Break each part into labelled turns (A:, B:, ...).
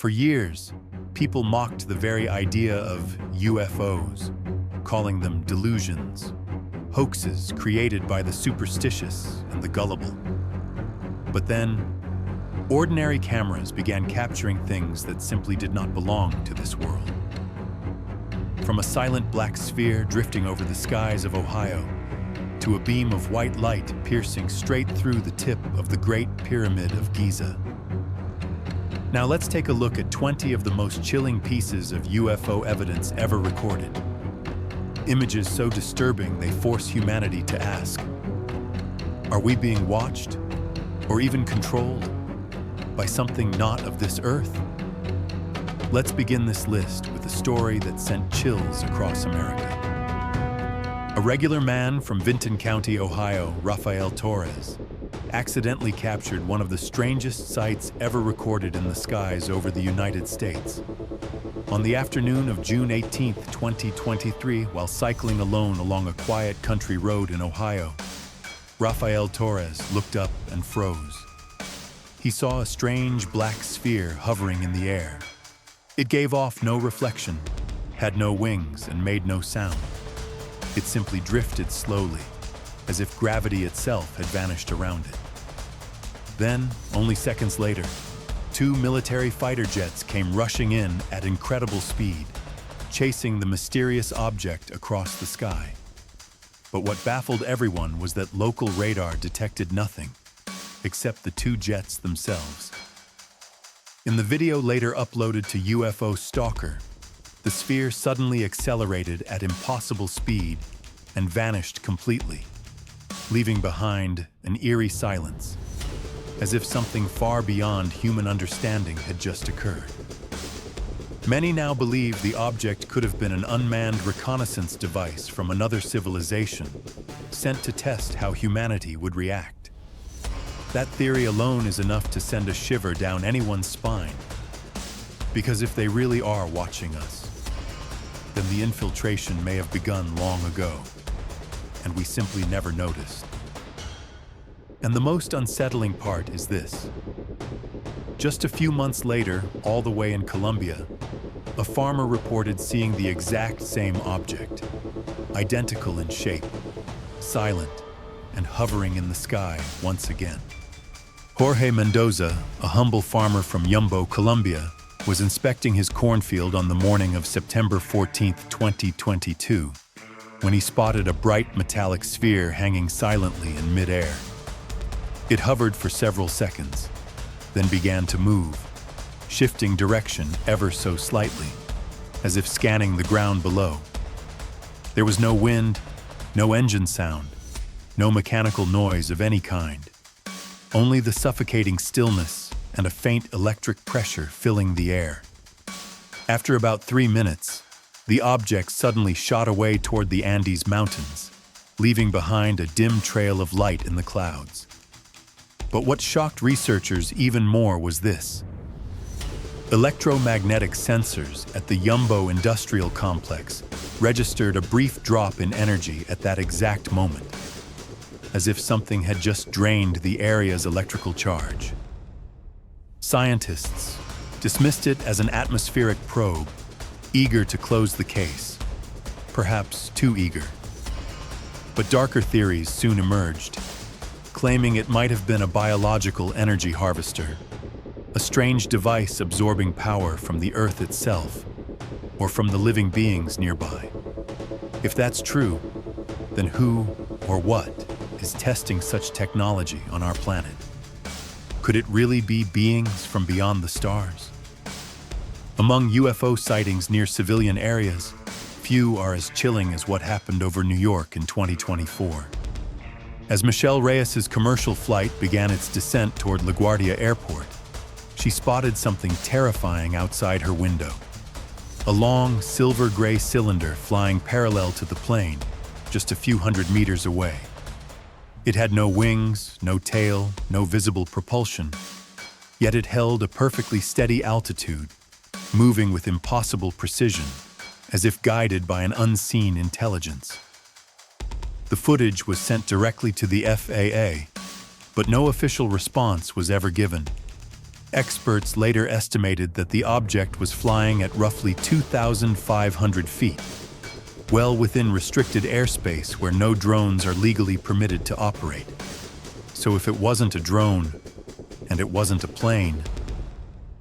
A: For years, people mocked the very idea of UFOs, calling them delusions, hoaxes created by the superstitious and the gullible. But then, ordinary cameras began capturing things that simply did not belong to this world. From a silent black sphere drifting over the skies of Ohio, to a beam of white light piercing straight through the tip of the Great Pyramid of Giza. Now let's take a look at 20 of the most chilling pieces of UFO evidence ever recorded. Images so disturbing they force humanity to ask, are we being watched or even controlled by something not of this earth? Let's begin this list with a story that sent chills across America. A regular man from Vinton County, Ohio, Rafael Torres, accidentally captured one of the strangest sights ever recorded in the skies over the United States. On the afternoon of June 18, 2023, while cycling alone along a quiet country road in Ohio, Rafael Torres looked up and froze. He saw a strange black sphere hovering in the air. It gave off no reflection, had no wings, and made no sound. It simply drifted slowly, as if gravity itself had vanished around it. Then, only seconds later, 2 military fighter jets came rushing in at incredible speed, chasing the mysterious object across the sky. But what baffled everyone was that local radar detected nothing, except the 2 jets themselves. In the video later uploaded to UFO Stalker, the sphere suddenly accelerated at impossible speed and vanished completely, leaving behind an eerie silence, as if something far beyond human understanding had just occurred. Many now believe the object could have been an unmanned reconnaissance device from another civilization, sent to test how humanity would react. That theory alone is enough to send a shiver down anyone's spine, because if they really are watching us, then the infiltration may have begun long ago, and we simply never noticed. And the most unsettling part is this. Just a few months later, all the way in Colombia, a farmer reported seeing the exact same object, identical in shape, silent, and hovering in the sky once again. Jorge Mendoza, a humble farmer from Yumbo, Colombia, was inspecting his cornfield on the morning of September 14, 2022, when he spotted a bright metallic sphere hanging silently in midair. It hovered for several seconds, then began to move, shifting direction ever so slightly, as if scanning the ground below. There was no wind, no engine sound, no mechanical noise of any kind, only the suffocating stillness and a faint electric pressure filling the air. After about 3 minutes, the object suddenly shot away toward the Andes Mountains, leaving behind a dim trail of light in the clouds. But what shocked researchers even more was this. Electromagnetic sensors at the Yumbo Industrial Complex registered a brief drop in energy at that exact moment, as if something had just drained the area's electrical charge. Scientists dismissed it as an atmospheric probe, eager to close the case, perhaps too eager. But darker theories soon emerged, claiming it might have been a biological energy harvester, a strange device absorbing power from the Earth itself or from the living beings nearby. If that's true, then who or what is testing such technology on our planet? Could it really be beings from beyond the stars? Among UFO sightings near civilian areas, few are as chilling as what happened over New York in 2024. As Michelle Reyes's commercial flight began its descent toward LaGuardia Airport, she spotted something terrifying outside her window. A long, silver-gray cylinder flying parallel to the plane, just a few hundred meters away. It had no wings, no tail, no visible propulsion, yet it held a perfectly steady altitude, moving with impossible precision, as if guided by an unseen intelligence. The footage was sent directly to the FAA, but no official response was ever given. Experts later estimated that the object was flying at roughly 2,500 feet, well within restricted airspace where no drones are legally permitted to operate. So if it wasn't a drone, and it wasn't a plane,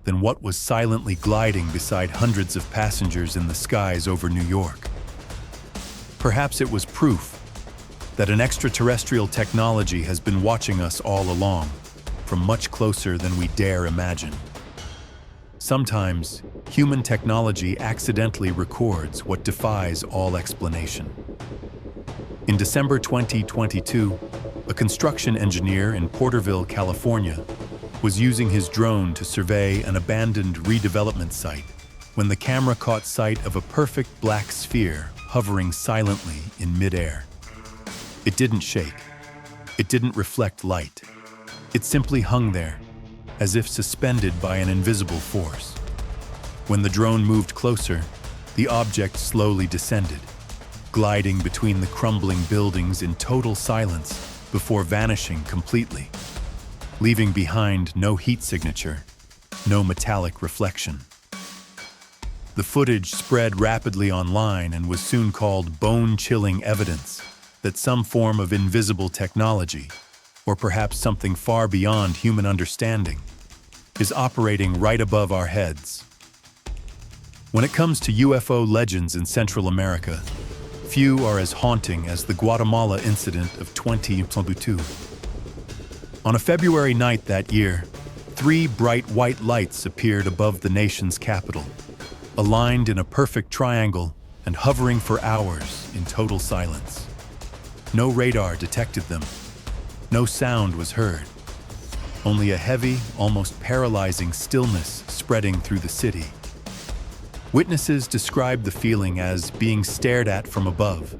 A: then what was silently gliding beside hundreds of passengers in the skies over New York? Perhaps it was proof that an extraterrestrial technology has been watching us all along, from much closer than we dare imagine. Sometimes, human technology accidentally records what defies all explanation. In December 2022, a construction engineer in Porterville, California, was using his drone to survey an abandoned redevelopment site when the camera caught sight of a perfect black sphere hovering silently in midair. It didn't shake. It didn't reflect light. It simply hung there, as if suspended by an invisible force. When the drone moved closer, the object slowly descended, gliding between the crumbling buildings in total silence before vanishing completely, leaving behind no heat signature, no metallic reflection. The footage spread rapidly online and was soon called bone-chilling evidence that some form of invisible technology, or perhaps something far beyond human understanding, is operating right above our heads. When it comes to UFO legends in Central America, few are as haunting as the Guatemala incident of 2022. On a February night that year, 3 bright white lights appeared above the nation's capital, aligned in a perfect triangle and hovering for hours in total silence. No radar detected them. No sound was heard. Only a heavy, almost paralyzing stillness spreading through the city. Witnesses described the feeling as being stared at from above.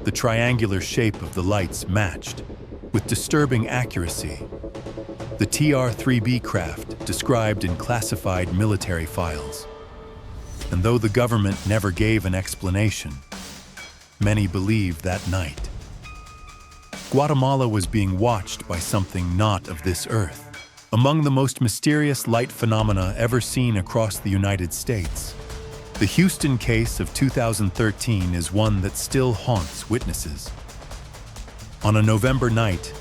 A: The triangular shape of the lights matched, with disturbing accuracy, the TR-3B craft described in classified military files. And though the government never gave an explanation, many believed that night Guatemala was being watched by something not of this earth. Among the most mysterious light phenomena ever seen across the United States, the Houston case of 2013 is one that still haunts witnesses. On a November night,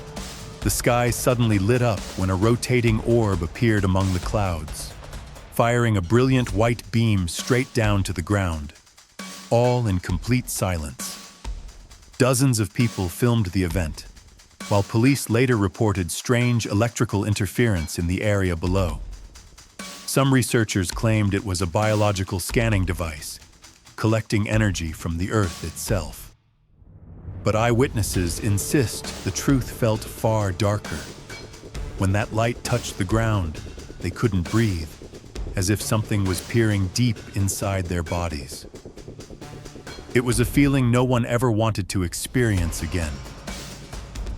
A: the sky suddenly lit up when a rotating orb appeared among the clouds, firing a brilliant white beam straight down to the ground, all in complete silence. Dozens of people filmed the event, while police later reported strange electrical interference in the area below. Some researchers claimed it was a biological scanning device, collecting energy from the Earth itself. But eyewitnesses insist the truth felt far darker. When that light touched the ground, they couldn't breathe, as if something was peering deep inside their bodies. It was a feeling no one ever wanted to experience again.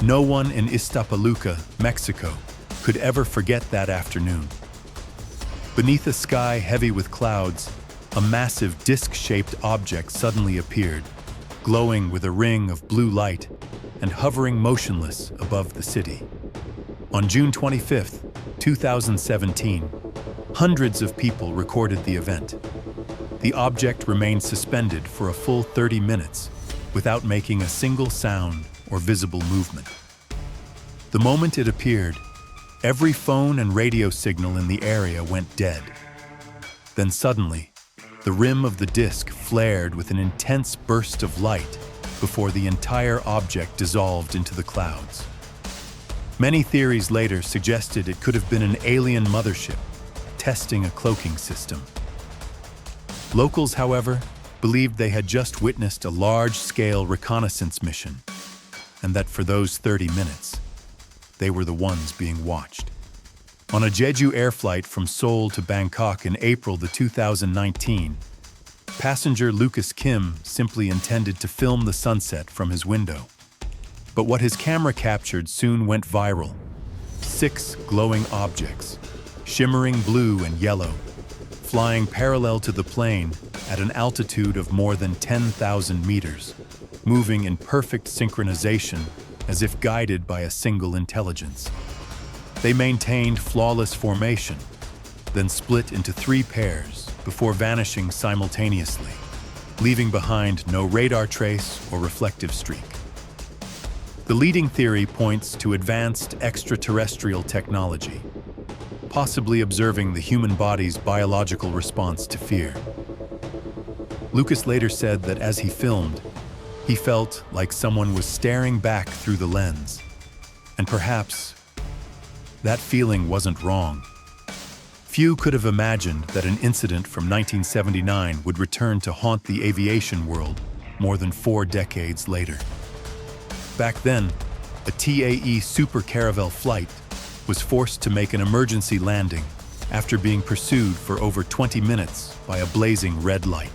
A: No one in Iztapaluca, Mexico, could ever forget that afternoon. Beneath a sky heavy with clouds, a massive disc-shaped object suddenly appeared, glowing with a ring of blue light and hovering motionless above the city. On June 25, 2017, hundreds of people recorded the event. The object remained suspended for a full 30 minutes without making a single sound or visible movement. The moment it appeared, every phone and radio signal in the area went dead. Then suddenly, the rim of the disc flared with an intense burst of light before the entire object dissolved into the clouds. Many theories later suggested it could have been an alien mothership testing a cloaking system. Locals, however, believed they had just witnessed a large-scale reconnaissance mission, and that for those 30 minutes, they were the ones being watched. On a Jeju air flight from Seoul to Bangkok in April 2019, passenger Lucas Kim simply intended to film the sunset from his window. But what his camera captured soon went viral. 6 glowing objects, shimmering blue and yellow, flying parallel to the plane at an altitude of more than 10,000 meters, moving in perfect synchronization as if guided by a single intelligence. They maintained flawless formation, then split into 3 pairs before vanishing simultaneously, leaving behind no radar trace or reflective streak. The leading theory points to advanced extraterrestrial technology, possibly observing the human body's biological response to fear. Lucas later said that as he filmed, he felt like someone was staring back through the lens, and perhaps that feeling wasn't wrong. Few could have imagined that an incident from 1979 would return to haunt the aviation world more than 4 decades later. Back then, a TAE Super Caravelle flight was forced to make an emergency landing after being pursued for over 20 minutes by a blazing red light.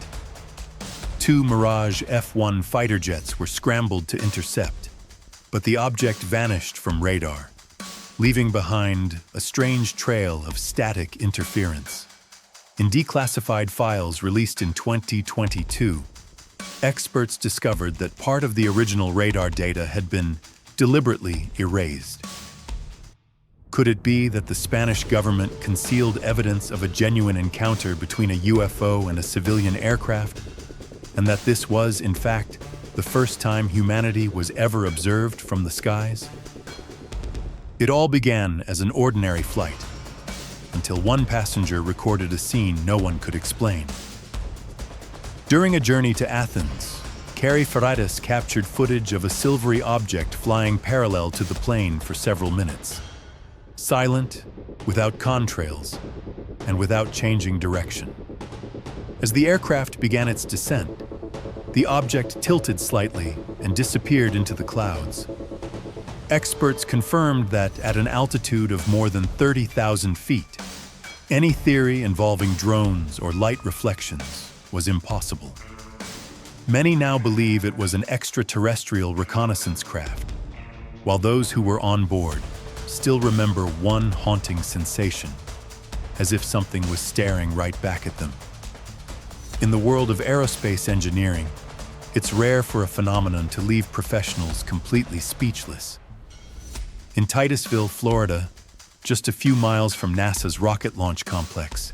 A: 2 Mirage F-1 fighter jets were scrambled to intercept, but the object vanished from radar, leaving behind a strange trail of static interference. In declassified files released in 2022, experts discovered that part of the original radar data had been deliberately erased. Could it be that the Spanish government concealed evidence of a genuine encounter between a UFO and a civilian aircraft, and that this was, in fact, the first time humanity was ever observed from the skies? It all began as an ordinary flight, until one passenger recorded a scene no one could explain. During a journey to Athens, Carrie Freitas captured footage of a silvery object flying parallel to the plane for several minutes. Silent, without contrails, and without changing direction. As the aircraft began its descent, the object tilted slightly and disappeared into the clouds. Experts confirmed that at an altitude of more than 30,000 feet, any theory involving drones or light reflections was impossible. Many now believe it was an extraterrestrial reconnaissance craft, while those who were on board still remember one haunting sensation, as if something was staring right back at them. In the world of aerospace engineering, it's rare for a phenomenon to leave professionals completely speechless. In Titusville, Florida, just a few miles from NASA's rocket launch complex,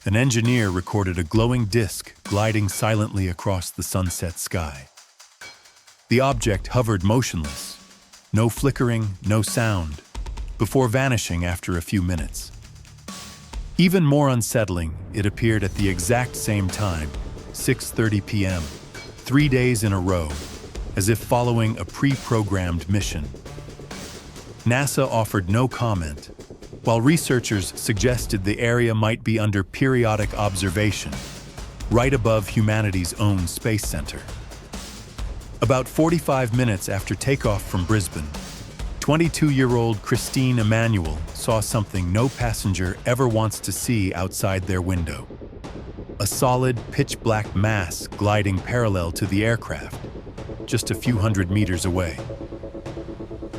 A: an engineer recorded a glowing disk gliding silently across the sunset sky. The object hovered motionless, no flickering, no sound, before vanishing after a few minutes. Even more unsettling, it appeared at the exact same time, 6:30 p.m., 3 days in a row, as if following a pre-programmed mission. NASA offered no comment, while researchers suggested the area might be under periodic observation, right above humanity's own space center. About 45 minutes after takeoff from Brisbane, 22-year-old Christine Emanuel saw something no passenger ever wants to see outside their window. A solid, pitch-black mass gliding parallel to the aircraft, just a few hundred meters away.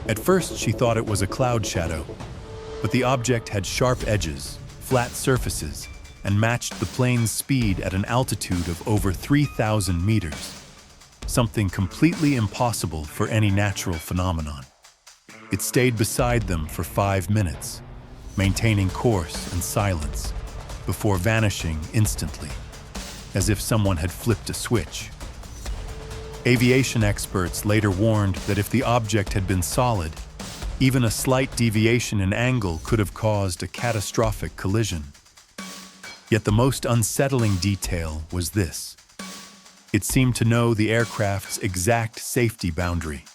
A: At first, she thought it was a cloud shadow, but the object had sharp edges, flat surfaces, and matched the plane's speed at an altitude of over 3,000 meters, something completely impossible for any natural phenomenon. It stayed beside them for 5 minutes, maintaining course and silence, before vanishing instantly, as if someone had flipped a switch. Aviation experts later warned that if the object had been solid, even a slight deviation in angle could have caused a catastrophic collision. Yet the most unsettling detail was this. It seemed to know the aircraft's exact safety boundary.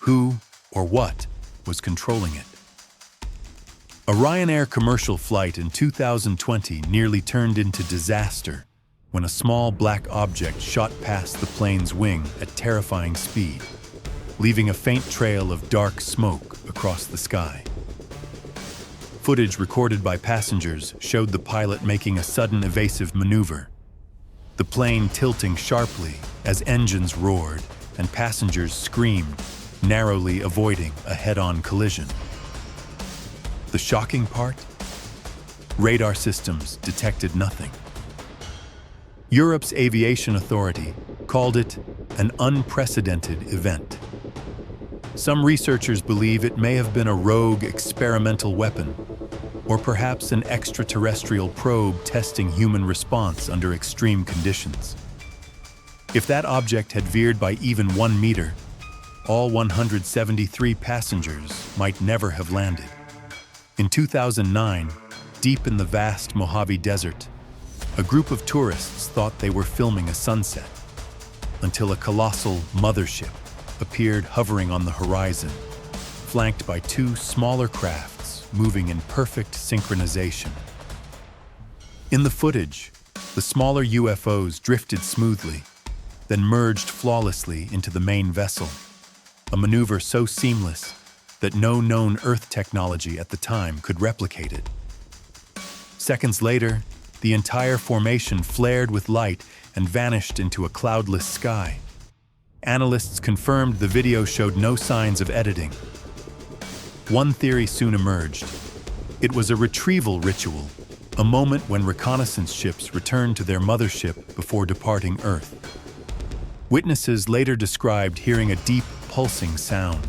A: Who or what was controlling it? A Ryanair commercial flight in 2020 nearly turned into disaster when a small black object shot past the plane's wing at terrifying speed, leaving a faint trail of dark smoke across the sky. Footage recorded by passengers showed the pilot making a sudden evasive maneuver, the plane tilting sharply as engines roared and passengers screamed, narrowly avoiding a head-on collision. The shocking part? Radar systems detected nothing. Europe's aviation authority called it an unprecedented event. Some researchers believe it may have been a rogue experimental weapon, or perhaps an extraterrestrial probe testing human response under extreme conditions. If that object had veered by even 1 meter, all 173 passengers might never have landed. In 2009, deep in the vast Mojave Desert, a group of tourists thought they were filming a sunset, until a colossal mothership appeared hovering on the horizon, flanked by 2 smaller crafts moving in perfect synchronization. In the footage, the smaller UFOs drifted smoothly, then merged flawlessly into the main vessel, a maneuver so seamless that no known Earth technology at the time could replicate it. Seconds later, the entire formation flared with light and vanished into a cloudless sky. Analysts confirmed the video showed no signs of editing. One theory soon emerged. It was a retrieval ritual, a moment when reconnaissance ships returned to their mothership before departing Earth. Witnesses later described hearing a deep, pulsing sound,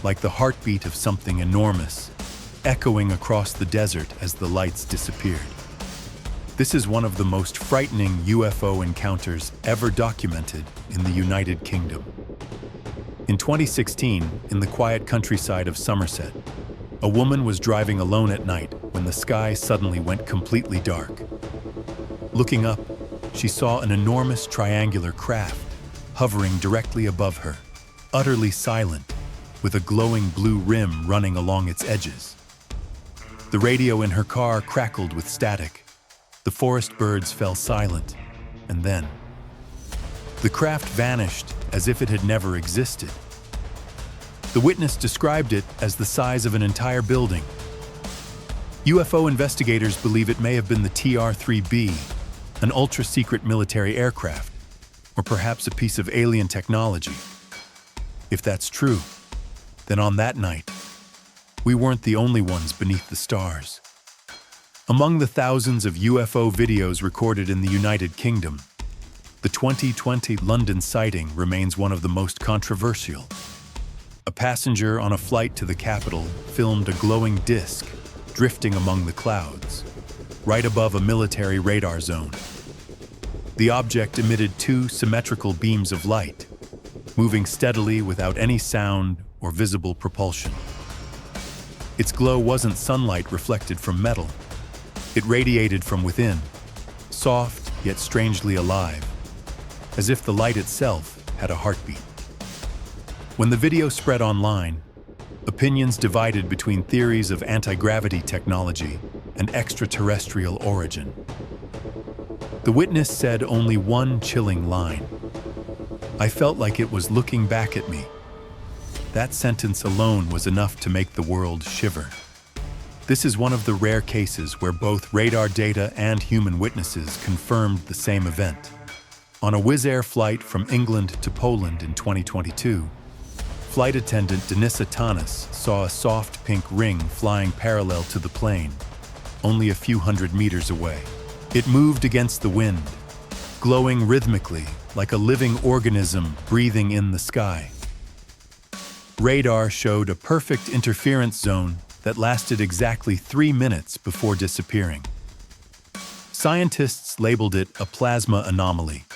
A: like the heartbeat of something enormous, echoing across the desert as the lights disappeared. This is one of the most frightening UFO encounters ever documented in the United Kingdom. In 2016, in the quiet countryside of Somerset, a woman was driving alone at night when the sky suddenly went completely dark. Looking up, she saw an enormous triangular craft hovering directly above her, utterly silent, with a glowing blue rim running along its edges. The radio in her car crackled with static. The forest birds fell silent, and then the craft vanished as if it had never existed. The witness described it as the size of an entire building. UFO investigators believe it may have been the TR-3B, an ultra-secret military aircraft, or perhaps a piece of alien technology. If that's true, then on that night, we weren't the only ones beneath the stars. Among the thousands of UFO videos recorded in the United Kingdom, the 2020 London sighting remains one of the most controversial. A passenger on a flight to the capital filmed a glowing disc drifting among the clouds, right above a military radar zone. The object emitted 2 symmetrical beams of light, moving steadily without any sound or visible propulsion. Its glow wasn't sunlight reflected from metal. It radiated from within, soft yet strangely alive, as if the light itself had a heartbeat. When the video spread online, opinions divided between theories of anti-gravity technology and extraterrestrial origin. The witness said only one chilling line: "I felt like it was looking back at me." That sentence alone was enough to make the world shiver. This is one of the rare cases where both radar data and human witnesses confirmed the same event. On a Wizz Air flight from England to Poland in 2022, flight attendant Denisa Tanis saw a soft pink ring flying parallel to the plane, only a few hundred meters away. It moved against the wind, glowing rhythmically like a living organism breathing in the sky. Radar showed a perfect interference zone that lasted exactly 3 minutes before disappearing. Scientists labeled it a plasma anomaly,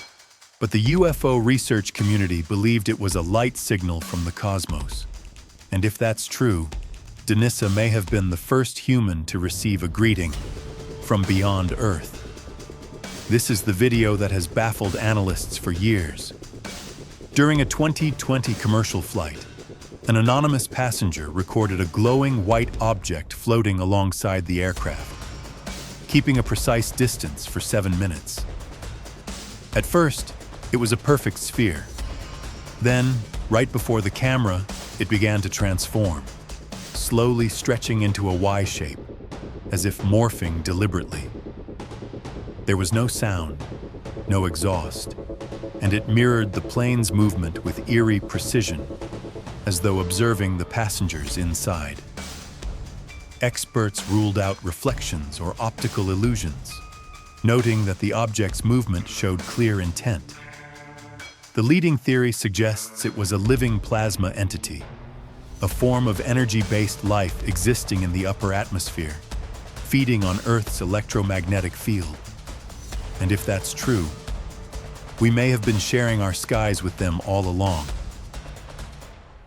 A: but the UFO research community believed it was a light signal from the cosmos. And if that's true, Denisa may have been the first human to receive a greeting from beyond Earth. This is the video that has baffled analysts for years. During a 2020 commercial flight, an anonymous passenger recorded a glowing white object floating alongside the aircraft, keeping a precise distance for 7 minutes. At first, it was a perfect sphere. Then, right before the camera, it began to transform, slowly stretching into a Y shape, as if morphing deliberately. There was no sound, no exhaust, and it mirrored the plane's movement with eerie precision, as though observing the passengers inside. Experts ruled out reflections or optical illusions, noting that the object's movement showed clear intent. The leading theory suggests it was a living plasma entity, a form of energy-based life existing in the upper atmosphere, feeding on Earth's electromagnetic field. And if that's true, we may have been sharing our skies with them all along.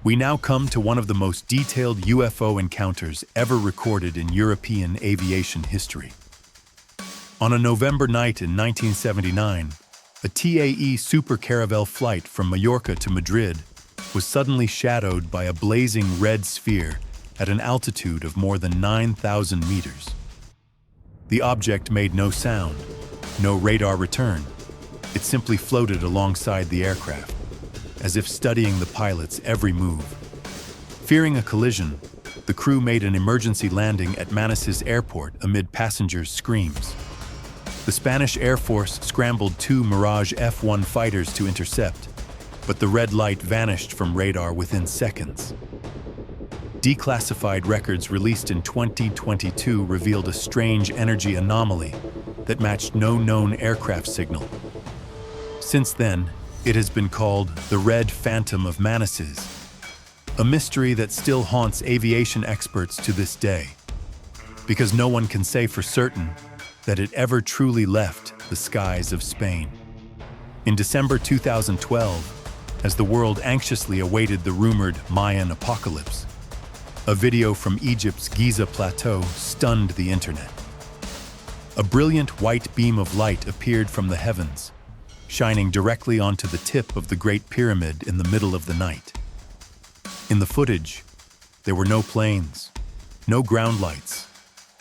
A: We now come to one of the most detailed UFO encounters ever recorded in European aviation history. On a November night in 1979, a TAE Super Caravelle flight from Mallorca to Madrid was suddenly shadowed by a blazing red sphere at an altitude of more than 9,000 meters. The object made no sound, no radar return. It simply floated alongside the aircraft, as if studying the pilot's every move. Fearing a collision, the crew made an emergency landing at Manises Airport amid passengers' screams. The Spanish Air Force scrambled 2 Mirage F-1 fighters to intercept, but the red light vanished from radar within seconds. Declassified records released in 2022 revealed a strange energy anomaly that matched no known aircraft signal. Since then, it has been called the Red Phantom of Manises, a mystery that still haunts aviation experts to this day, because no one can say for certain that it ever truly left the skies of Spain. In December 2012, as the world anxiously awaited the rumored Mayan apocalypse, a video from Egypt's Giza plateau stunned the internet. A brilliant white beam of light appeared from the heavens, shining directly onto the tip of the Great Pyramid in the middle of the night. In the footage, there were no planes, no ground lights,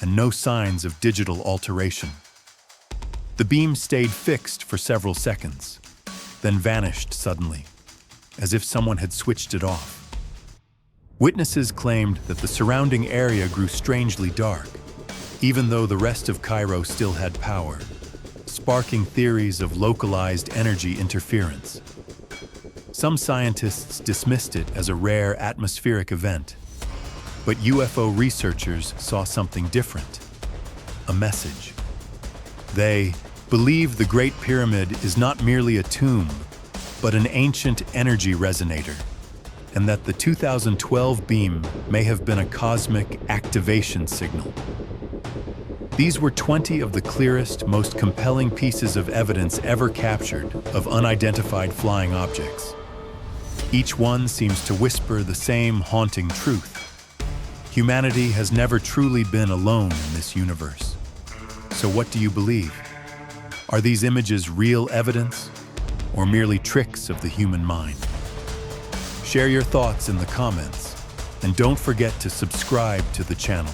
A: and no signs of digital alteration. The beam stayed fixed for several seconds, then vanished suddenly, as if someone had switched it off. Witnesses claimed that the surrounding area grew strangely dark, even though the rest of Cairo still had power, sparking theories of localized energy interference. Some scientists dismissed it as a rare atmospheric event, but UFO researchers saw something different, a message. They believe the Great Pyramid is not merely a tomb, but an ancient energy resonator, and that the 2012 beam may have been a cosmic activation signal. These were 20 of the clearest, most compelling pieces of evidence ever captured of unidentified flying objects. Each one seems to whisper the same haunting truth. Humanity has never truly been alone in this universe. So what do you believe? Are these images real evidence, or merely tricks of the human mind? Share your thoughts in the comments, and don't forget to subscribe to the channel.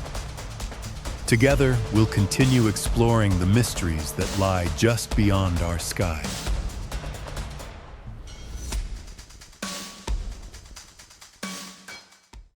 A: Together, we'll continue exploring the mysteries that lie just beyond our sky.